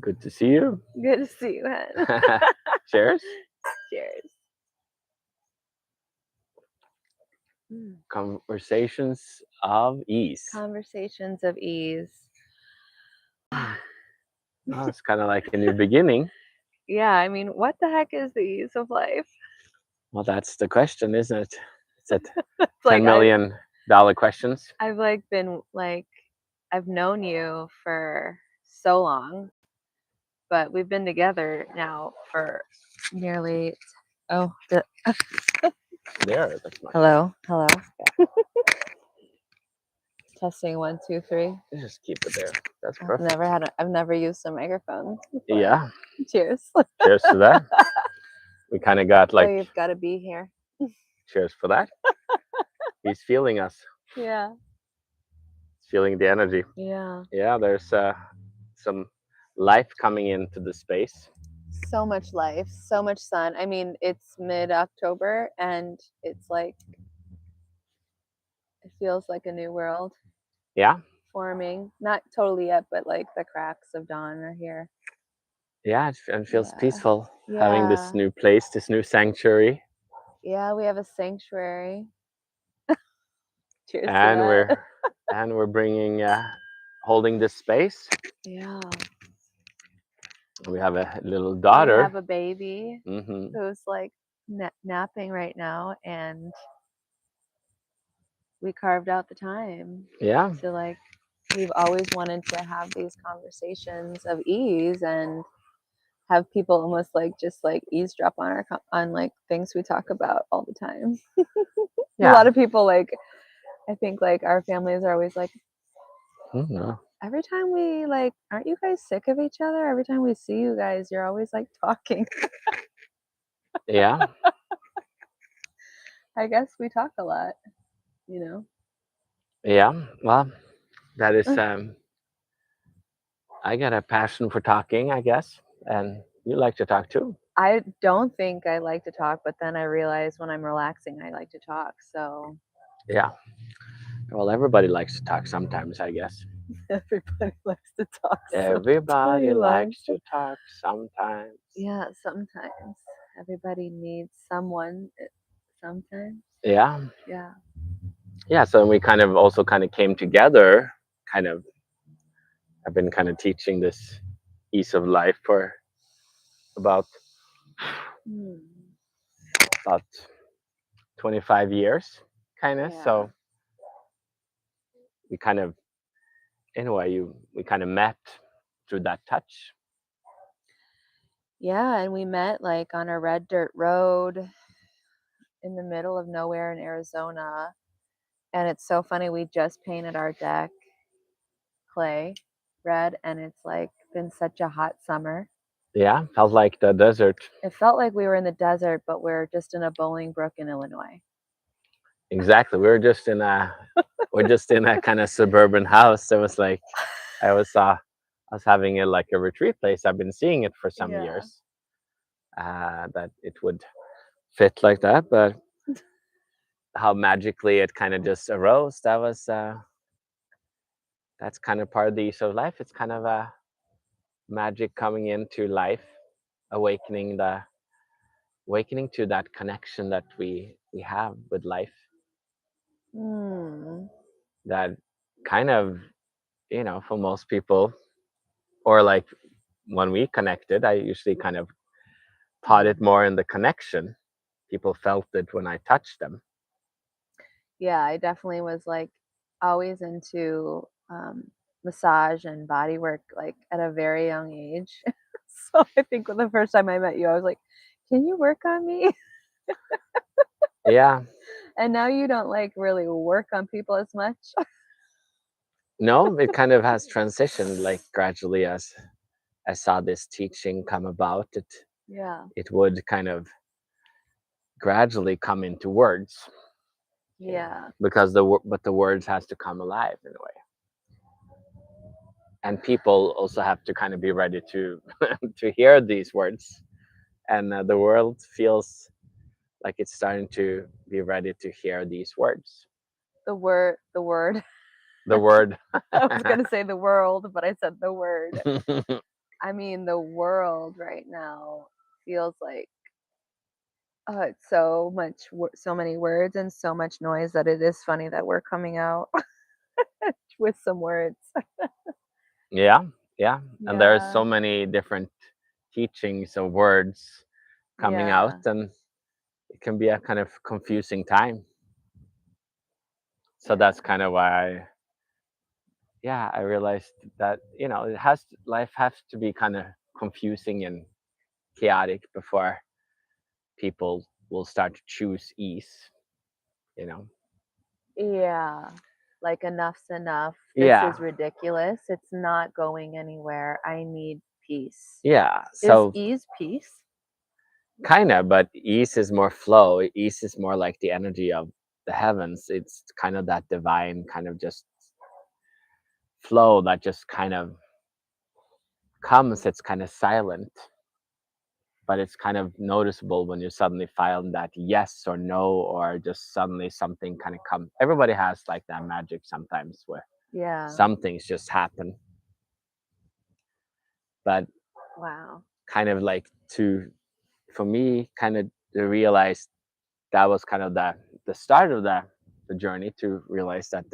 Good to see you. Good to see you, Hen. Cheers. Cheers. Mm. Conversations of ease. Conversations of ease. Oh, it's kind of like a new beginning. Yeah, I mean, what the heck is the ease of life? Well, that's the question, isn't it? It's at It's $10 million questions. I've I've known you for so long, but we've been together now for nearly. There, that's my. Hello. Testing 1, 2, 3. Just keep it there. That's perfect. I've never used a microphone before. Yeah. Cheers. Cheers to that. We kind of got like. Oh, you've got to be here. Cheers for that. He's feeling us. Yeah. He's feeling the energy. Yeah. Yeah, there's some life coming into the space. So much life, so much sun. I mean, it's mid-October and it's like it feels like a new world Yeah. forming. Not totally yet, but like the cracks of dawn are here. Yeah, it feels Yeah. peaceful having this Yeah. new place, this new sanctuary. Yeah, we have a sanctuary. Cheers And to that. we're bringing holding this space. Yeah. We have a little We daughter. have a baby Mm-hmm. who's like napping right now, and we carved out the time. Yeah. To like, we've always wanted to have these conversations of ease and have people almost like just like eavesdrop on like things we talk about all the time. Yeah. A lot of people like, I think like our families are always like, Mm-hmm. every time we like, aren't you guys sick of each other? Every time we see you guys, you're always like talking. Yeah. I guess we talk a lot, you know. Yeah. Well, that is I got a passion for talking, I guess, and you like to talk too. I don't think I like to talk, but then I realize when I'm relaxing, I like to talk. So Yeah. Well, everybody likes to talk sometimes, I guess. everybody likes to talk. Everybody likes sometimes. to talk sometimes. Yeah, sometimes everybody needs someone. Sometimes, Yeah. yeah. Yeah. So we kind of also kind of came together. Kind of, I've been kind of teaching this ease of life for about Hmm. about 25 years, kind of. Yeah. So we kind of, in a way, we kind of met through that touch. Yeah, and we met like on a red dirt road in the middle of nowhere in Arizona. And it's so funny, we just painted our deck clay red, and it's like been such a hot summer. Yeah, felt like the desert. It felt like we were in the desert, but we're just in a Bolingbrook in Illinois. Exactly. We're just in a kind of suburban house. It was like I was having a retreat place. I've been seeing it for some years. That it would fit like that, but how magically it kind of just arose. That's kind of part of the ease of life. It's kind of a magic coming into life, awakening to that connection that we have with life. That kind of, for most people, or like when we connected, I usually kind of taught it more in the connection. People felt it when I touched them. Yeah, I definitely was like always into massage and body work like at a very young age. So I think the first time I met you, I was like, can you work on me? Yeah. And now you don't like really work on people as much. No, it kind of has transitioned like gradually as I saw this teaching come about. Yeah. It would kind of gradually come into words. Yeah. Because the words has to come alive in a way. And people also have to kind of be ready to to hear these words, and the world feels like it's starting to be ready to hear these words. The word The word. I was gonna say the world, but I said the word. I mean, the world right now feels like, oh, it's so much, so many words and so much noise that it is funny that we're coming out with some words. Yeah, yeah. And there's Yeah, so many different teachings of words coming out, yeah, and it can be a kind of confusing time. So yeah, that's kind of why yeah, I realized that, life has to be kind of confusing and chaotic before people will start to choose ease, you know. yeah. Like enough's enough. This Yeah. is ridiculous. It's not going anywhere. I need peace. Yeah. Is So ease peace? kind of, but ease is more flow. Ease is more like the energy of the heavens. It's kind of that divine kind of just flow that just kind of comes. It's kind of silent, but it's kind of noticeable when you suddenly find that yes or no, or just suddenly something kind of comes. Everybody has like that magic sometimes where Yeah. some things just happen, but Wow. kind of like to, for me, kind of to realize that was kind of the start of the journey, to realize that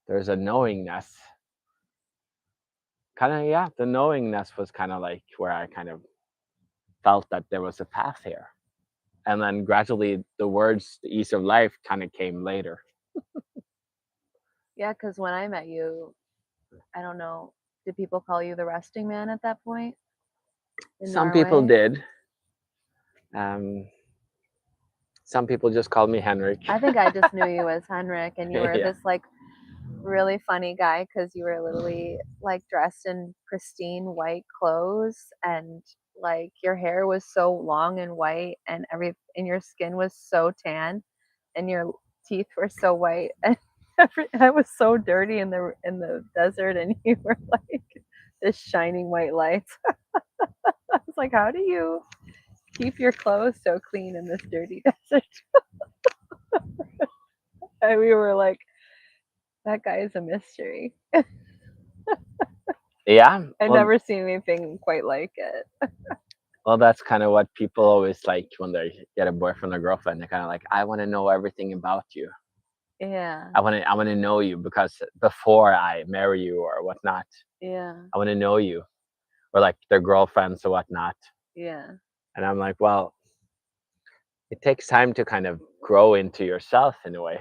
there's a knowingness. Kind of, yeah, the knowingness was kind of like where I kind of felt that there was a path here. And then gradually the words, the ease of life, kind of came later. Yeah, because when I met you, I don't know, did people call you the resting man at that point in Some people Norway? did. Um, some people just called me Henrik. I think I just knew you as Henrik, and you were Yeah. this like really funny guy because you were literally like dressed in pristine white clothes, and like your hair was so long and white, and and your skin was so tan, and your teeth were so white, and I was so dirty in the desert, and you were like this shining white light. I was like, how do you keep your clothes so clean in this dirty desert? And we were like, that guy is a mystery. Yeah. I've Well, never seen anything quite like it. well, that's kind of what people always like when they get a boyfriend or girlfriend. They're kind of like, I want to know everything about you. Yeah, I want to know you because before I marry you or whatnot, yeah, I want to know you, or like their girlfriends or whatnot. yeah. And I'm like, well, it takes time to kind of grow into yourself in a way.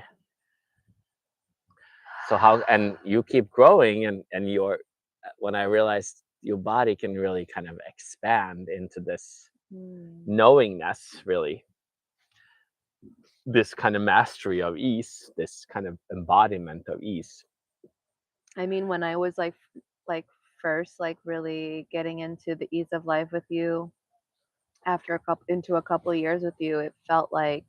So how, and you keep growing, and your, when I realized your body can really kind of expand into this Hmm. knowingness, really, this kind of mastery of ease, this kind of embodiment of ease. I mean, when I was like first like really getting into the ease of life with you after a couple of years with you, it felt like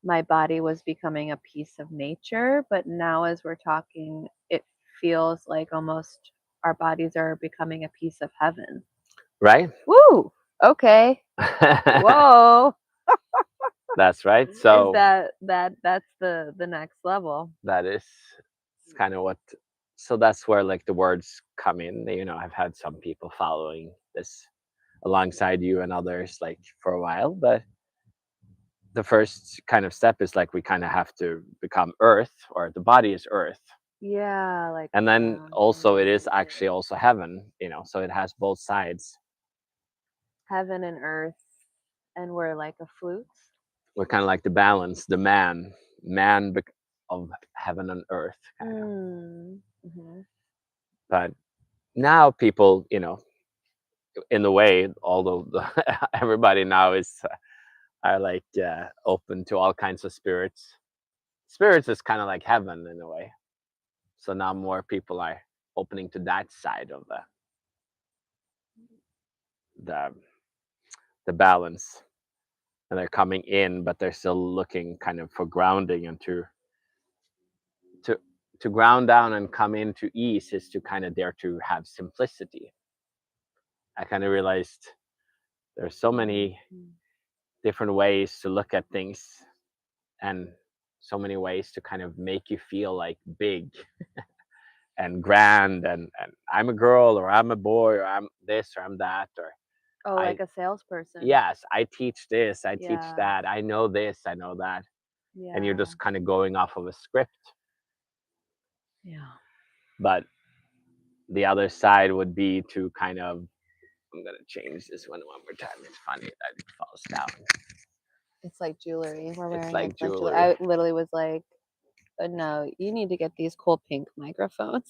my body was becoming a piece of nature. But now, as we're talking, it feels like almost our bodies are becoming a piece of heaven. Right. Woo! Okay. Whoa. That's right. Is So that's the next level? that is kind of what, so that's where like the words come in. I've had some people following this alongside you and others like for a while, but the first kind of step is like we kind of have to become earth, or the body is earth, Yeah, like and then ground. also it is actually also heaven, so it has both sides. Heaven and earth, and we're like a flute. We're kind of like the balance, the of heaven and earth kind of. Mm. Hmm. But now people, in the way, although everybody now is are like open to all kinds of spirits. Spirits is kind of like heaven in a way. So now more people are opening to that side of the the balance, and they're coming in, but they're still looking kind of for grounding, and to to ground down and come into ease is to kind of dare to have simplicity. I kind of realized there's so many different ways to look at things, and so many ways to kind of make you feel like big and grand, and I'm a girl, or I'm a boy, or I'm this, or I'm that, or Oh, I like a salesperson. yes, I teach this, I teach Yeah. that, I know this, I know that, and you're Yeah. just kind of going off of a script. Yeah. But the other side would be to kind of, I'm gonna change this one more time. It's funny that it falls down. It's like jewelry. We're It's wearing it like like jewelry. jewelry. I literally was like, no, you need to get these cool pink microphones.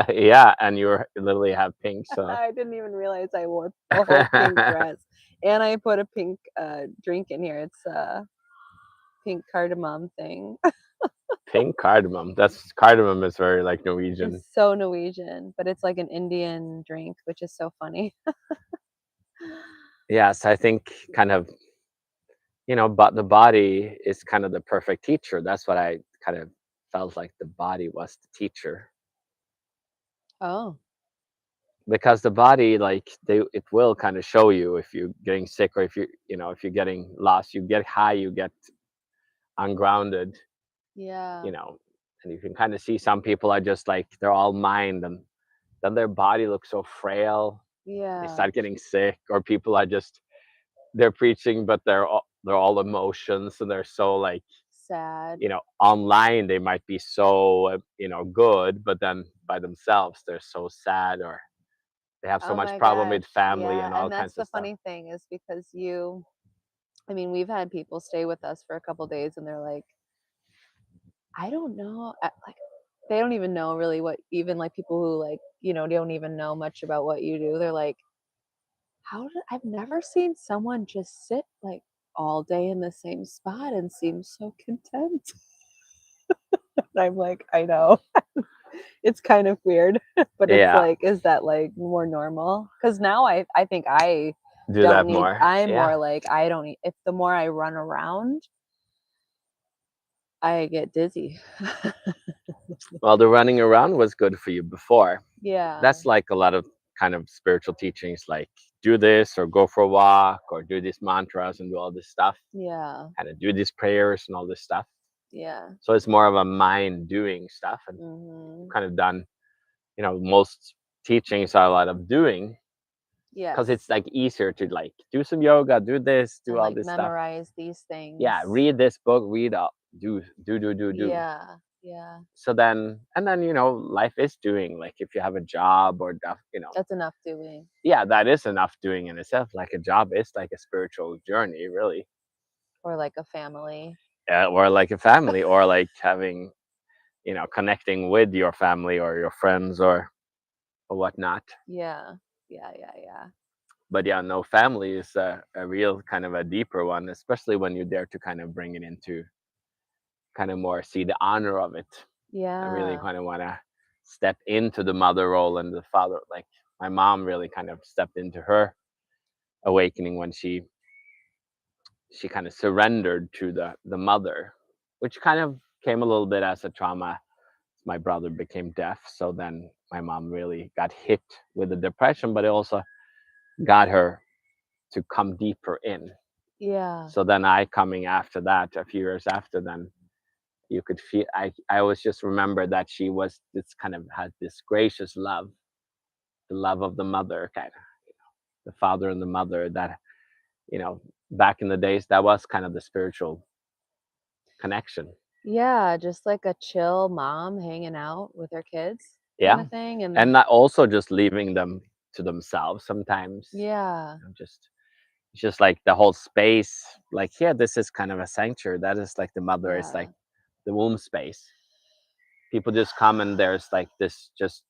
Yeah, and you literally have pink, so I didn't even realize I wore a whole pink dress. And I put a pink drink in here. It's a pink cardamom thing. pink cardamom. That's cardamom is very like Norwegian. It's so Norwegian, but it's like an Indian drink, which is so funny. Yes, I think kind of, but the body is kind of the perfect teacher. That's what I kind of felt like, the body was the teacher, Oh, because the body, like, it will kind of show you if you're getting sick, or if if you're getting lost, you get high, you get ungrounded, yeah. you know and you can kind of see some people are just like, they're all mind, and then their body looks so frail, they Yeah. start getting sick, or people are just, they're preaching, but they're all emotions, and they're so like, Sad. online they might be so good, but then by themselves they're so sad, or they have so Oh much my problem gosh. with family Yeah. and all And that's kinds of the stuff. funny thing is because I mean, we've had people stay with us for a couple days and they're like, I don't know. Like, they don't even know really what, even like people who like, don't even know much about what you do. They're like, I've never seen someone just sit like all day in the same spot and seem so content. And I'm like, I know. It's kind of weird, but it's Yeah, like, is that like more normal? Because now I think I do don't that need, more. I'm Yeah. more like, I don't need, if the more I run around, I get dizzy. Well, the running around was good for you before. Yeah. That's like a lot of kind of spiritual teachings, like do this, or go for a walk, or do these mantras and do all this stuff, Yeah. kind of do these prayers and all this stuff. Yeah. So it's more of a mind doing stuff, and Hmm. kind of done, most teachings are a lot of doing, Yes. because it's like easier to like do some yoga, do this, do And all like this stuff. memorize these things. Yeah, read this book, read all, do. Yeah. Yeah. So then, and then, life is doing, like if you have a job or That's enough doing. yeah, that is enough doing in itself. Like a job is like a spiritual journey, really. Or like a family. Or like a family, or like having, connecting with your family or your friends, or whatnot. Yeah. Yeah. Yeah. Yeah. But yeah, no, family is a real kind of a deeper one, especially when you dare to kind of bring it into, kind of more see the honor of it. I really Yeah. kind of want to step into the mother role and the father. Like my mom really kind of stepped into her awakening when she kind of surrendered to the mother, which kind of came a little bit as a trauma. My brother became deaf, so then my mom really got hit with the depression, but it also got her to come deeper in. Yeah. So then I coming after that, a few years after, then you could feel, I always just remember that she was this kind of had this gracious love, the love of the mother, kind of the father and the mother, that back in the days, that was kind of the spiritual connection. Yeah, just like a chill mom hanging out with her kids kind Yeah. of thing. And And not also just leaving them to themselves sometimes. yeah, Just like the whole space, like, yeah, this is kind of a sanctuary. That is like the mother is yeah. like the womb space. People just come, and there's like this, just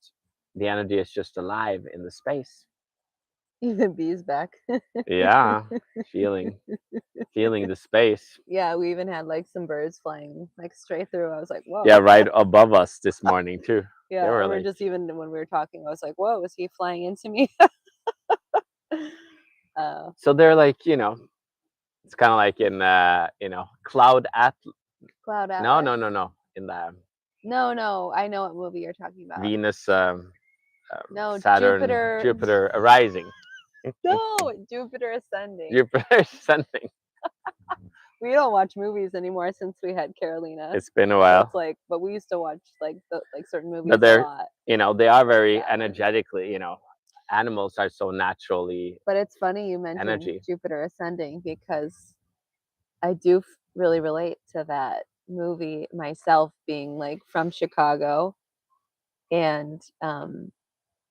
the energy is just alive in the space. Even bees back. Yeah, feeling the space. Yeah, we even had like some birds flying like straight through. I was like, Yeah, whoa. right above us this morning too. They Yeah, were and we're like, just even when we were talking, I was like, whoa, is he flying into me? uh, so they're like, it's kind of like in Cloud at Cloud no, Atlas? no, no, no, in the No, no, I know what movie you're talking about. Venus, No, Saturn, Jupiter. Jupiter arising. No, Jupiter ascending. Jupiter ascending. We don't watch movies anymore since we had Carolina. It's been a So while. it's like, but we used to watch like certain movies But a they're, lot. they are very Valid. energetically, animals are so naturally But it's funny you mentioned energy. Jupiter Ascending because I do really relate to that movie myself, being like from Chicago, and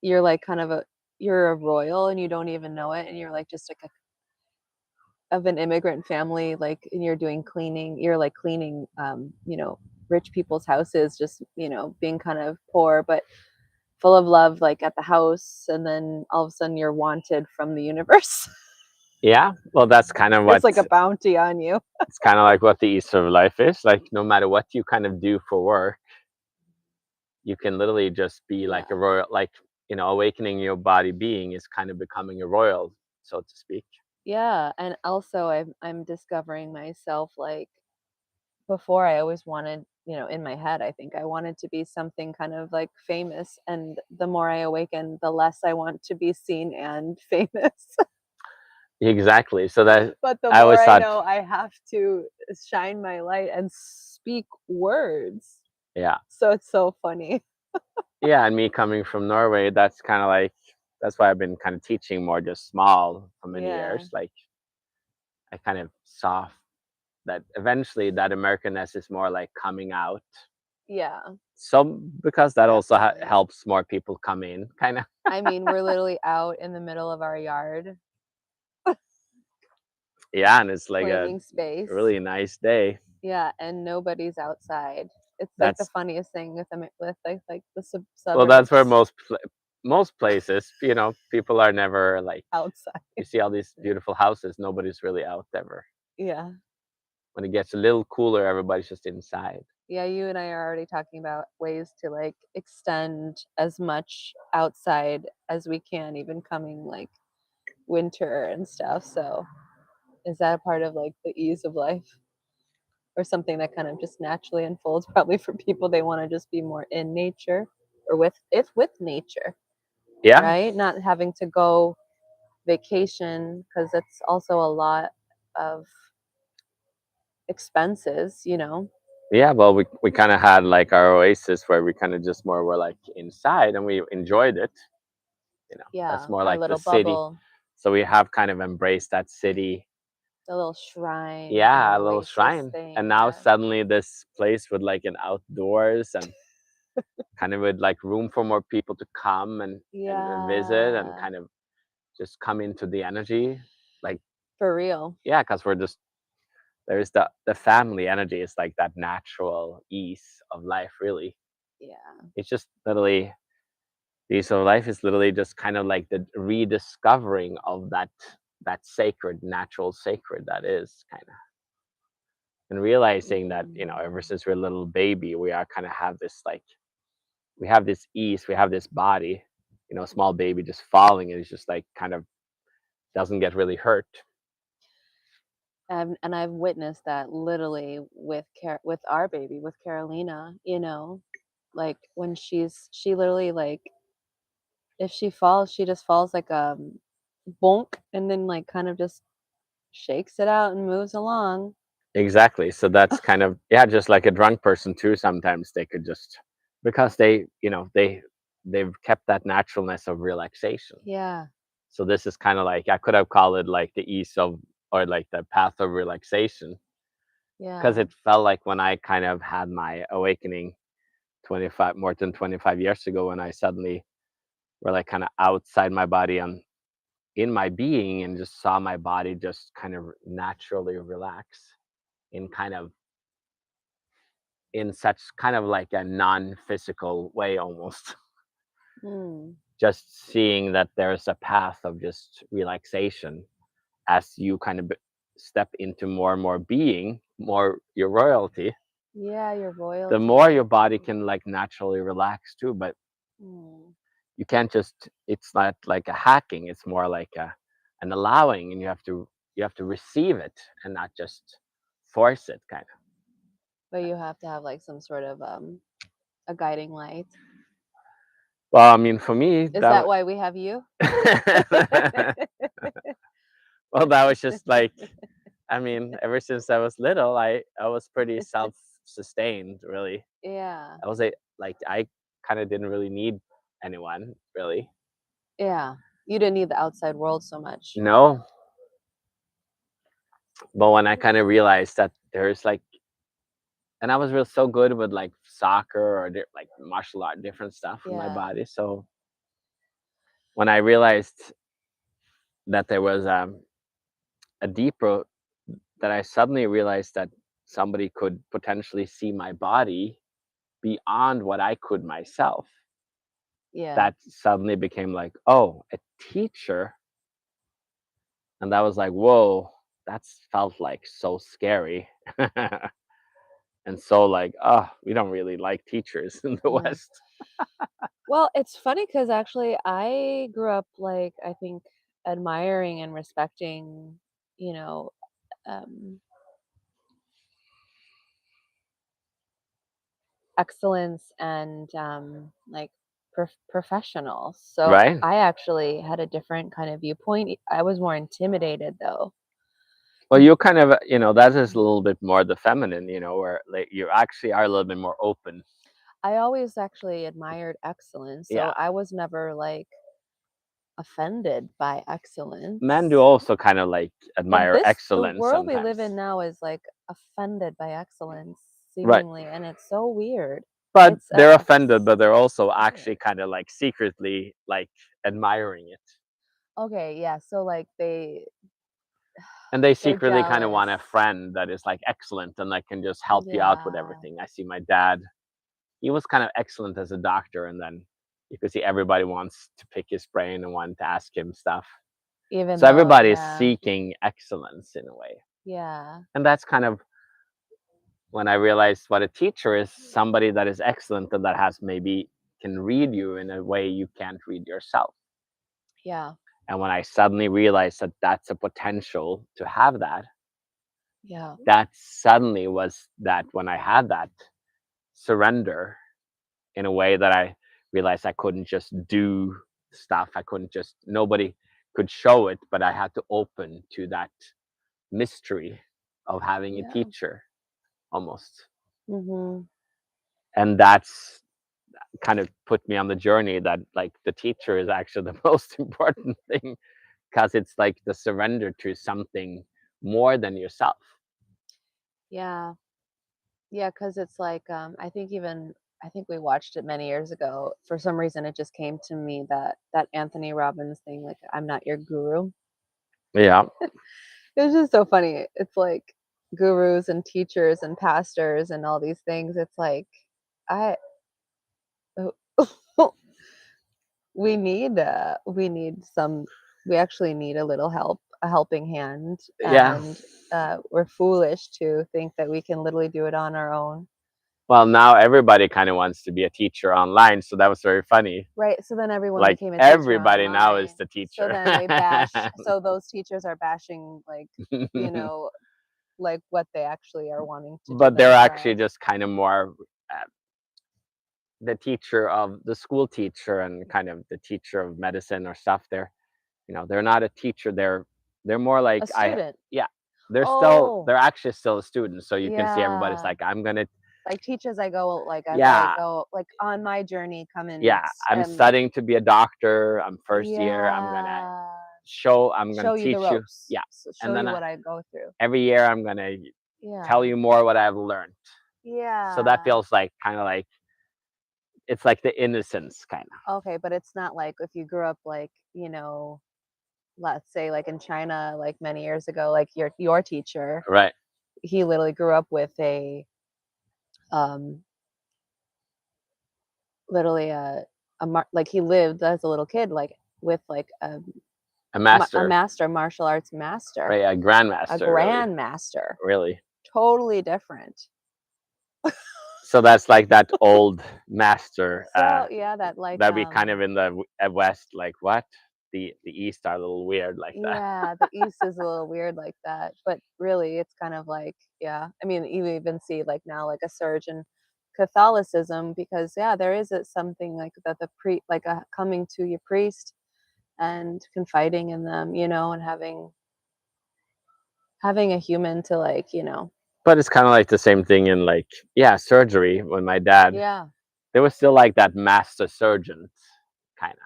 you're like kind of you're a royal and you don't even know it, and you're like just like of an immigrant family, like, and you're doing cleaning, you're like cleaning rich people's houses, just being kind of poor but full of love, like at the house, and then all of a sudden you're wanted from the universe. Yeah, well, that's kind of It's what like a bounty on you. it's kind of like what the Easter of life is. Like, no matter what you kind of do for work, you can literally just be like a Yeah. royal, like, awakening your body being is kind of becoming a royal, so to speak. Yeah, and also I'm discovering myself, like, before I always wanted, in my head, I think I wanted to be something kind of like famous, and the more I awaken, the less I want to be seen and famous. Exactly. So that But the I more always I thought, know I have to shine my light and speak words. yeah, So it's so funny. yeah, and me coming from Norway, that's kind of like that's why I've been kind of teaching more just small for many Yeah. years. Like, I kind of saw that eventually that Americanness is more like coming out. Yeah, So because that also definitely. helps more people come in, kind of. I mean, we're literally out in the middle of our yard Yeah, and it's like a claiming space. really nice day. Yeah, and nobody's outside. It's like the That's funniest thing with like the well, that's where suburbs most places, people are never like, outside. you see all these beautiful houses, nobody's really out ever. Yeah. When it gets a little cooler, everybody's just inside. Yeah, you and I are already talking about ways to like extend as much outside as we can, even coming like winter and stuff. So is that a part of like the ease of life, or something that kind of just naturally unfolds? Probably for people, they want to just be more in nature, or with nature, Yeah, right? Not having to go vacation, because it's also a lot of expenses. yeah. Well, we kind of had like our oasis where we kind of just more were like inside and we enjoyed it. That's Yeah, more our like the little city. bubble, So we have kind of embraced that city. the little shrine kind Yeah, of a little oasis shrine. And thing. now Yeah. suddenly this place with like an outdoors and kind of with like room for more people to come and visit and Yeah, kind of just come into the energy. Like, for real. yeah, because we're just there's the family energy is like that natural ease of life, really. Yeah. It's just literally the ease of life is literally just kind of like the rediscovering of that sacred, natural sacred that is kind of, and realizing that ever Mm. since we're a little baby, we are kind of have this like we have this ease, we have this body, small baby just falling and it's just like kind of doesn't get really hurt. And I've witnessed that literally with with our baby, with Carolina, like when she literally, like, if she falls, she just falls like a bonk, and then like kind of just shakes it out and moves along. Exactly. So that's kind of, yeah, just like a drunk person too. Sometimes they could just because they've kept that naturalness of relaxation. Yeah. So this is kind of like I could have called it like the ease of or like the path of relaxation because Yeah. it felt like when I kind of had my awakening 25 more than 25 years ago when I suddenly were like kind of outside my body and in my being and just saw my body just kind of naturally relax in kind of in such kind of like a non-physical way almost. Mm. Just seeing that there's a path of just relaxation as you kind of step into more and more being more your royalty, Yeah, your the more your royalty. body can like naturally relax too. But Mm. you can't just it's not like a hacking, it's more like an allowing, and you have to receive it and not just force it kind of. But you have to have like some sort of a guiding light. Well, I mean, for me Is that why we have you? well, that was just like I mean, ever since I was little, I was pretty self-sustained, really. Yeah. I was like I kind of didn't really need anyone, really. Yeah. You didn't need the outside world so much. No, but when I kind of realized that there's like, and I was real so good with like soccer or like martial art, different stuff in my Yeah. body. So when I realized that there was a deeper, that I suddenly realized that somebody could potentially see my body beyond what I could myself. Yeah. That suddenly became like, oh, a teacher. And that was like, whoa, that's felt like so scary. And so like, oh, we don't really like teachers in the Mm. West. Well, it's funny because actually I grew up like I think admiring and respecting, you know, um, excellence and like professionals. So Right? I actually had a different kind of viewpoint. I was more intimidated though. Well, you kind of, that is a little bit more the feminine, where like you actually are a little bit more open. I always actually admired excellence, so Yeah. I was never like offended by Men do excellence. also kind of like But admire the excellence world we live sometimes. in now is like offended by excellence, Right. seemingly, and it's so weird. But It's they're offended, it's but they're also weird. actually kind of like secretly like admiring it. Okay, yeah. So like And they they're secretly kind of jealous. want a friend that is like excellent and that can just help you out with Yeah. everything. I see my dad, he was kind of excellent as a doctor, and then you could see everybody wants to pick his brain and want to ask him stuff. Even So though, everybody is yeah, seeking excellence in a way. yeah, And that's kind of when I realized what a teacher is, somebody that is excellent and that has maybe can read you in a way you can't read yourself. yeah, And when I suddenly realized that that's a potential to have that, yeah, that suddenly was that when I had that surrender in a way that I realized I couldn't just do stuff. I couldn't just, nobody could show it, but I had to open to that mystery of having a yeah. teacher almost. Mm-hmm. And that's kind of put me on the journey that like the teacher is actually the most important thing, because it's like the surrender to something more than yourself. Yeah, yeah. Because it's like I think we watched it many years ago. For some reason, it just came to me that Anthony Robbins thing, like I'm not your guru. Yeah. It's just so funny. It's like gurus and teachers and pastors and all these things. It's like I we need some we actually need a little help, a helping hand, Yeah. and we're foolish to think that we can literally do it on our own. Well, now everybody kind of wants to be a teacher online, so that was very funny. Right. So then everyone Like became a teacher everybody now is online. the So teacher. then they bash so those teachers are bashing like, you know, like what they actually are wanting to do But they're actually themselves. just kind of more the teacher of the school teacher and kind of the teacher of medicine or stuff. They're not a teacher. They're more like A student. yeah. They're Oh, actually still a student. So you can see everybody's yeah. like, I'm gonna, Like teach as I go, like as I yeah, go, like on my journey, come and yeah. I'm studying to be a doctor. I'm first year. yeah, I'm gonna show you the teach you. ropes, Yeah. show And then you what I go through. every year I'm gonna tell Yeah, you more what I've learned. So that yeah. feels like kind of like it's like the innocence kind Okay, but it's not like if you grew up like, let's say like in China, like many years ago, like your teacher, of, right? he literally grew up with a um literally like he lived as a little kid like with like A a master, master martial arts master, right? A a grandmaster, really, grandmaster, really. totally different. So that's like that old master So yeah, that like that we kind of in the West like what the East are a little weird like that. yeah, the East is a little weird like that, but really it's kind of like, yeah. I mean, you even see like now like a surge in Catholicism because yeah, there is something like that the like a coming to your priest and confiding in them, and having a human to like, But it's kind of like the same thing in like, yeah, surgery. When my dad, yeah. there was still like that master surgeon kind of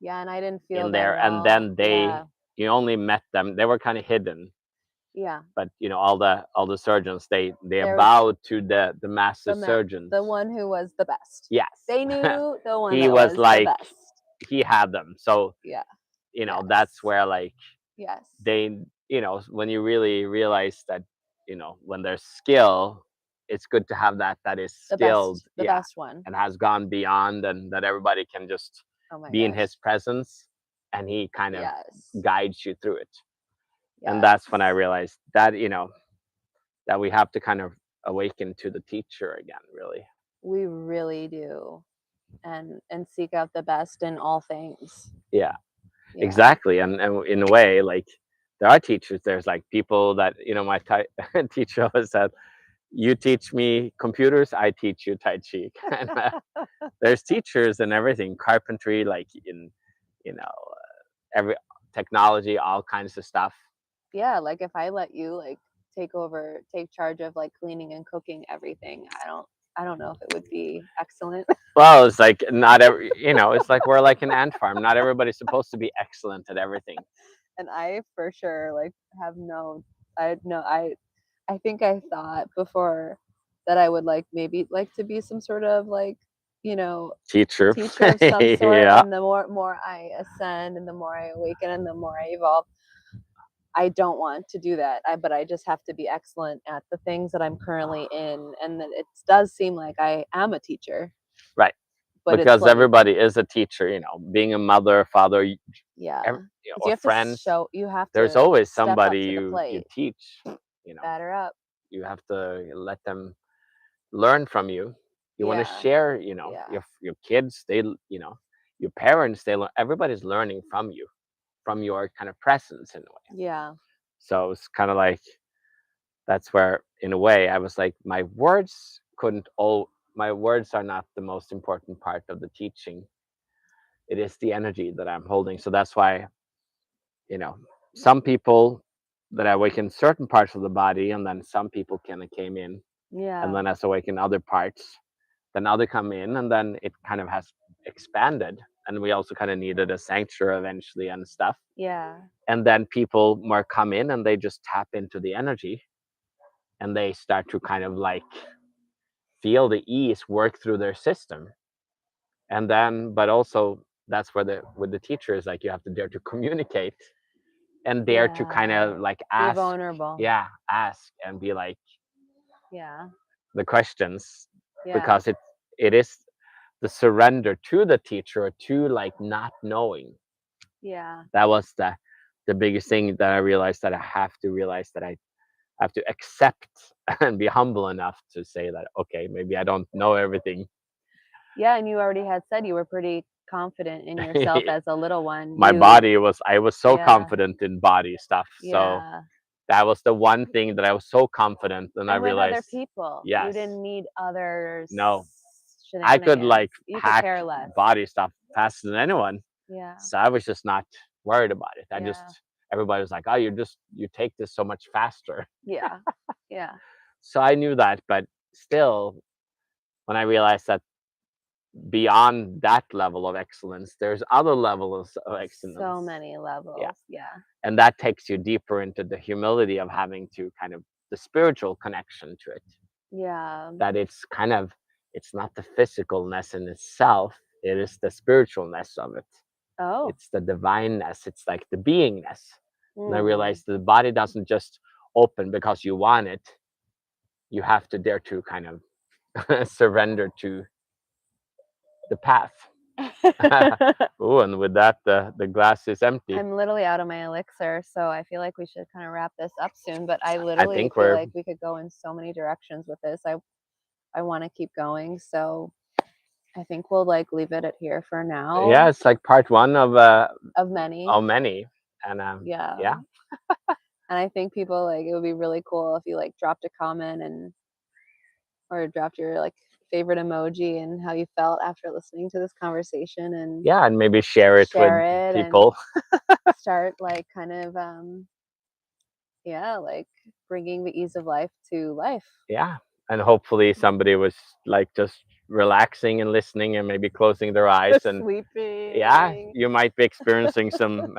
Yeah, and I didn't feel in that there, at and all. then Yeah. you only met them. They were kind of hidden, Yeah. but all the surgeons, they They're bowed to the master the surgeons. the one who was the best. Yes. They knew the one He that was was the like, best. he had them. So Yeah. that's Yes. where like Yes. they, when you really realize that, when there's skill, it's good to have that is The skilled, best. The best one. and has gone beyond, and that everybody can just Oh my be in gosh. his presence, and he kind of Yes. guides you through it. And Yes. that's when I realized that, that we have to kind of awaken to the teacher again, really. We really do. And seek out the best in all things. Yeah, Yeah. exactly. And in a way, like, there are teachers, there's like people that, my teacher always said, you teach me computers, I teach you Tai Chi. And, there's teachers and everything, carpentry, like in, every technology, all kinds of stuff. Yeah, like if I let you like take charge of like cleaning and cooking everything, I don't know if it would be excellent. Well, it's like not every, it's like we're like an ant farm. Not everybody's supposed to be excellent at everything. And I for sure like have I think I thought before that I would like maybe like to be some sort of like, Teacher. teacher of some sort. Yeah. And the more I ascend and the more I awaken and the more I evolve, I don't want to do that. But I just have to be excellent at the things that I'm currently in. And that it does seem like I am a teacher. Right. But Because it's like, everybody is a teacher, being a mother, father, yeah, a you friend. have to There's always step up somebody to the you plate. teach, Batter up. you have to let them learn from you. You want to Yeah. share, Yeah. your kids, they, your parents, they learn, everybody's learning from you, from your kind of presence in a way. Yeah. So it's kind of like, that's where in a way I was like, my words are not the most important part of the teaching. It is the energy that I'm holding. So that's why, some people that awaken certain parts of the body, and then some people kind of came in, Yeah. and then as awaken other parts, then other come in, and then it kind of has expanded. And we also kind of needed a sanctuary eventually and stuff. Yeah. And then people more come in and they just tap into the energy, and they start to kind of like feel the ease work through their system. And then, but also that's where with the teacher is like, you have to dare to communicate and dare to kind of like Be ask, vulnerable. ask and be like, Yeah. the questions, Yeah. because it is the surrender to the teacher, to like not knowing. Yeah. That was the biggest thing that I realized, that I have to realize, that I have to accept and be humble enough to say that, okay, maybe I don't know everything. Yeah, and you already had said you were pretty confident in yourself as a little one. I was so Yeah. confident in body stuff. So Yeah. that was the one thing that I was so confident, and I And with realized, other people. yes, You didn't need others. no, I could like you could hack care less. body stuff faster than anyone. Yeah. So I was just not worried about it. I Yeah. just, everybody was like, oh, you take this so much faster. Yeah. Yeah. So I knew that, but still, when I realized that beyond that level of excellence, there's other levels of excellence. So many levels. Yeah. And that takes you deeper into the humility of having to kind of the spiritual connection to it. Yeah. That it's kind of, it's not the physicalness in itself, it is the spiritualness of it. Oh. It's the divineness, it's like the beingness. And I Mm. realized the body doesn't just open because you want it. You have to dare to kind of surrender to the path. Oh, and with that, the glass is empty. I'm literally out of my elixir, so I feel like we should kind of wrap this up soon. But I literally think feel like we could go in so many directions with this. I want to keep going, so I think we'll like leave it at here for now. Yeah, it's like part one of many. Of many, and Yeah. yeah. And I think people like, it would be really cool if you like dropped a comment or dropped your like favorite emoji and how you felt after listening to this conversation, and yeah, and maybe share it with people. start like kind of Yeah, like bringing the ease of life to life. Yeah. And hopefully somebody was like just relaxing and listening and maybe closing their eyes, and yeah, Sleeping. you might be experiencing some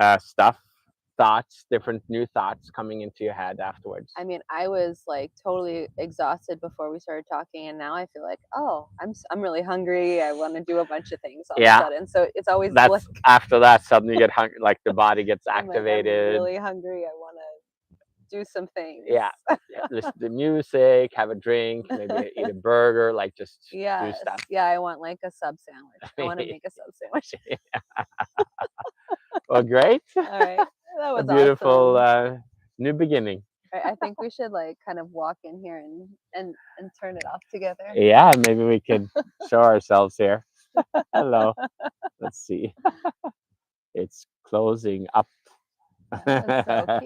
thoughts, different new thoughts coming into your head afterwards. I mean, I was like totally exhausted before we started talking, and now I feel like, oh, I'm really hungry. I want to do a bunch of things all of a Yeah, sudden. So it's always like, that's after that suddenly you get hungry, like the body gets I'm like, I'm activated. really hungry. I want to do some things. Yeah, yeah, listen to music, have a drink, maybe eat a burger, like just do Yes. stuff. Yeah, I want like a sub sandwich. I want to make a sub sandwich. Well, great. All right. That A was beautiful awesome. new beginning. I think we should like kind of walk in here and turn it off together. Yeah, maybe we could show ourselves here. Hello. Let's see. It's closing up. That was so cute.